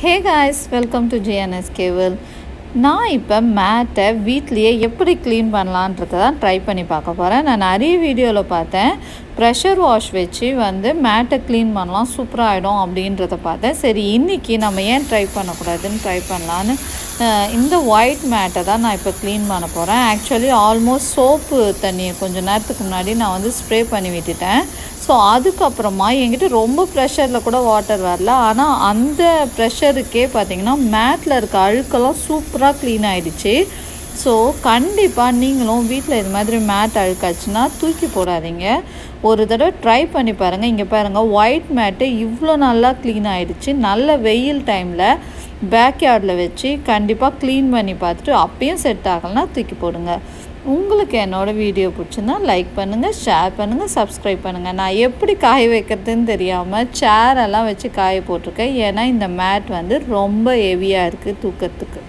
Hey guys, welcome to GNS கேவல். நான் இப்போ மேட்டை வீட்லேயே எப்படி க்ளீன் பண்ணலான்றதை தான் ட்ரை பண்ணி பார்க்க போகிறேன். நான் நிறைய வீடியோவில் பார்த்தேன், ப்ரெஷர் வாஷ் வச்சு மேட்டை க்ளீன் பண்ணலாம், சூப்பராக ஆகிடும் அப்படின்றத பார்த்தேன். சரி, இன்றைக்கி நம்ம ஏன் ட்ரை பண்ணக்கூடாதுன்னு ட்ரை பண்ணலான்னு இந்த ஒயிட் மேட்டை தான் நான் இப்போ க்ளீன் பண்ண போகிறேன். ஆக்சுவலி ஆல்மோஸ்ட் சோப்பு தண்ணியை கொஞ்சம் நேரத்துக்கு முன்னாடி நான் ஸ்ப்ரே பண்ணி விட்டுட்டேன். ஸோ அதுக்கப்புறமா என்கிட்ட ரொம்ப ப்ரெஷரில் கூட வாட்டர் வரல. ஆனால் அந்த ப்ரெஷருக்கே பார்த்திங்கன்னா மேட்டில் இருக்க அழுக்கெல்லாம் சூப்பராக க்ளீன் ஆகிடுச்சு. ஸோ கண்டிப்பாக நீங்களும் வீட்டில் இது மாதிரி மேட் அழுக்காச்சுன்னா தூக்கி போடாதீங்க, ஒரு தடவை ட்ரை பண்ணி பாருங்கள். இங்கே பாருங்கள், ஒயிட் மேட்டு இவ்வளோ நல்லா க்ளீன் ஆகிடுச்சு. நல்ல வெயில் டைமில் பேக்யார்டில் வச்சு கண்டிப்பாக க்ளீன் பண்ணி பார்த்துட்டு அப்பயும் செட் ஆகலைன்னா தூக்கி போடுங்க. உங்களுக்கு என்னோடய வீடியோ பிடிச்சிருந்தா லைக் பண்ணுங்கள், ஷேர் பண்ணுங்கள், சப்ஸ்கிரைப் பண்ணுங்கள். நான் எப்படி காய வைக்கிறதுன்னு தெரியாமல் சேரெல்லாம் வச்சு காய போட்டிருக்கேன். ஏன்னா இந்த மேட் ரொம்ப ஹெவியாக இருக்குது தூக்கிறதுக்கு.